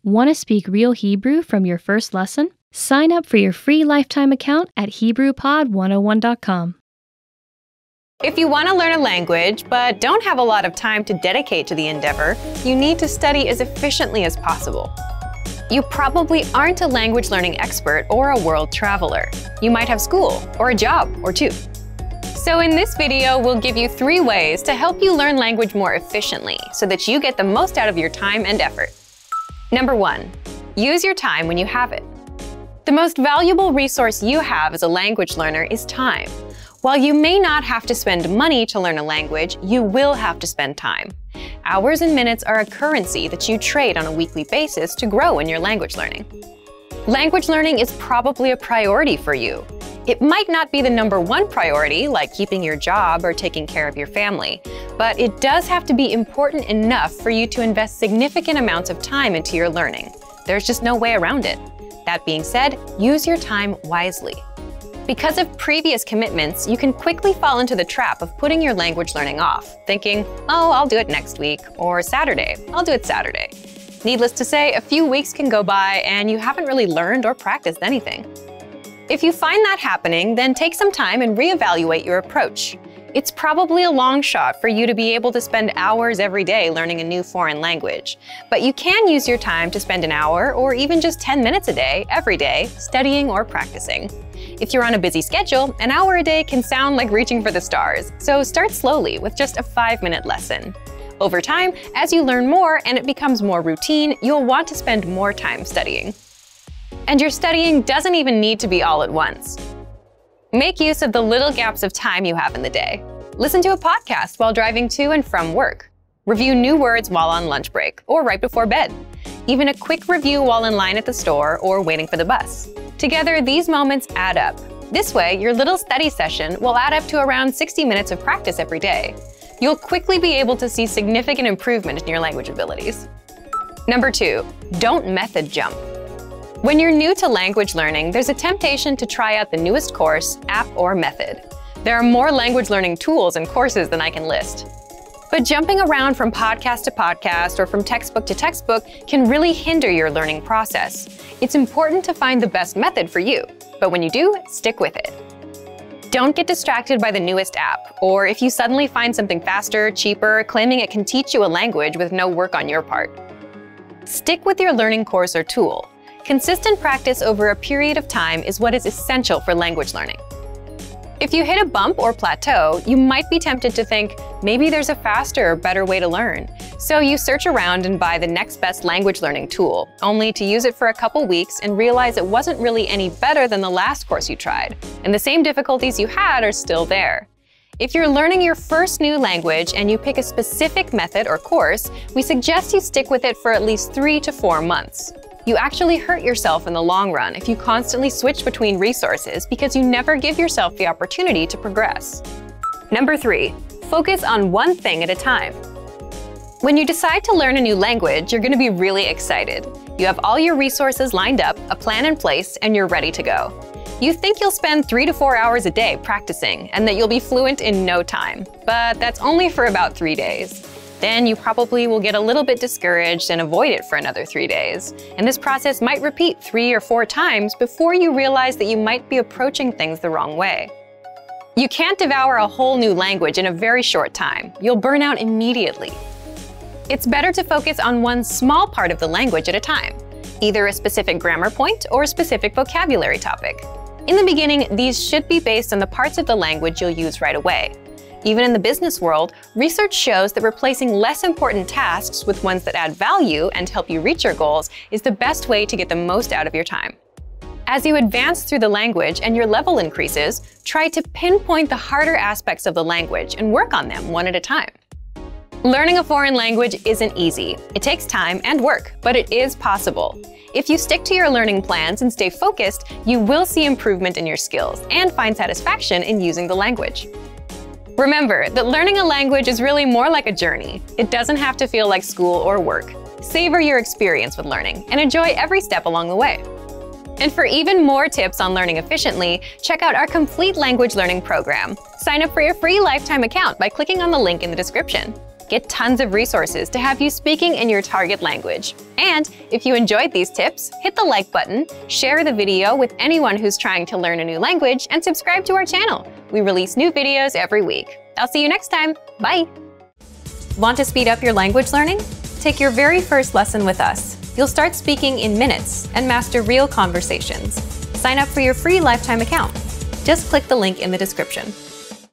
Want to speak real Hebrew from your first lesson? Sign up for your free lifetime account at HebrewPod101.com. If you want to learn a language but don't have a lot of time to dedicate to the endeavor, you need to study as efficiently as possible. You probably aren't a language learning expert or a world traveler. You might have school or a job or two. So in this video, we'll give you 3 ways to help you learn language more efficiently so that you get the most out of your time and effort. Number 1, use your time when you have it. The most valuable resource you have as a language learner is time. While you may not have to spend money to learn a language, you will have to spend time. Hours and minutes are a currency that you trade on a weekly basis to grow in your language learning. Language learning is probably a priority for you. It might not be the number 1 priority, like keeping your job or taking care of your family, but it does have to be important enough for you to invest significant amounts of time into your learning. There's just no way around it. That being said, use your time wisely. Because of previous commitments, you can quickly fall into the trap of putting your language learning off, thinking, oh, I'll do it next week, or Saturday, I'll do it Saturday. Needless to say, a few weeks can go by and you haven't really learned or practiced anything. If you find that happening, then take some time and reevaluate your approach. It's probably a long shot for you to be able to spend hours every day learning a new foreign language, but you can use your time to spend an hour or even just 10 minutes a day, every day, studying or practicing. If you're on a busy schedule, an hour a day can sound like reaching for the stars, so start slowly with just a 5-minute lesson. Over time, as you learn more and it becomes more routine, you'll want to spend more time studying. And your studying doesn't even need to be all at once. Make use of the little gaps of time you have in the day. Listen to a podcast while driving to and from work. Review new words while on lunch break or right before bed. Even a quick review while in line at the store or waiting for the bus. Together, these moments add up. This way, your little study session will add up to around 60 minutes of practice every day. You'll quickly be able to see significant improvement in your language abilities. Number 2, don't method jump. When you're new to language learning, there's a temptation to try out the newest course, app, or method. There are more language learning tools and courses than I can list. But jumping around from podcast to podcast or from textbook to textbook can really hinder your learning process. It's important to find the best method for you, but when you do, stick with it. Don't get distracted by the newest app, or if you suddenly find something faster, cheaper, claiming it can teach you a language with no work on your part. Stick with your learning course or tool. Consistent practice over a period of time is what is essential for language learning. If you hit a bump or plateau, you might be tempted to think, maybe there's a faster or better way to learn. So you search around and buy the next best language learning tool, only to use it for a couple weeks and realize it wasn't really any better than the last course you tried, and the same difficulties you had are still there. If you're learning your first new language and you pick a specific method or course, we suggest you stick with it for at least 3 to 4 months. You actually hurt yourself in the long run if you constantly switch between resources because you never give yourself the opportunity to progress. Number 3, focus on one thing at a time. When you decide to learn a new language, you're going to be really excited. You have all your resources lined up, a plan in place, and you're ready to go. You think you'll spend 3 to 4 hours a day practicing and that you'll be fluent in no time, but that's only for about 3 days. Then you probably will get a little bit discouraged and avoid it for another 3 days. And this process might repeat 3 or 4 times before you realize that you might be approaching things the wrong way. You can't devour a whole new language in a very short time. You'll burn out immediately. It's better to focus on one small part of the language at a time, either a specific grammar point or a specific vocabulary topic. In the beginning, these should be based on the parts of the language you'll use right away. Even in the business world, research shows that replacing less important tasks with ones that add value and help you reach your goals is the best way to get the most out of your time. As you advance through the language and your level increases, try to pinpoint the harder aspects of the language and work on them one at a time. Learning a foreign language isn't easy. It takes time and work, but it is possible. If you stick to your learning plans and stay focused, you will see improvement in your skills and find satisfaction in using the language. Remember that learning a language is really more like a journey. It doesn't have to feel like school or work. Savor your experience with learning and enjoy every step along the way. And for even more tips on learning efficiently, check out our complete language learning program. Sign up for your free lifetime account by clicking on the link in the description. get tons of resources to have you speaking in your target language. And if you enjoyed these tips, hit the like button, share the video with anyone who's trying to learn a new language, and subscribe to our channel. We release new videos every week. I'll see you next time. Bye! Want to speed up your language learning? Take your very first lesson with us. You'll start speaking in minutes and master real conversations. Sign up for your free lifetime account. Just click the link in the description.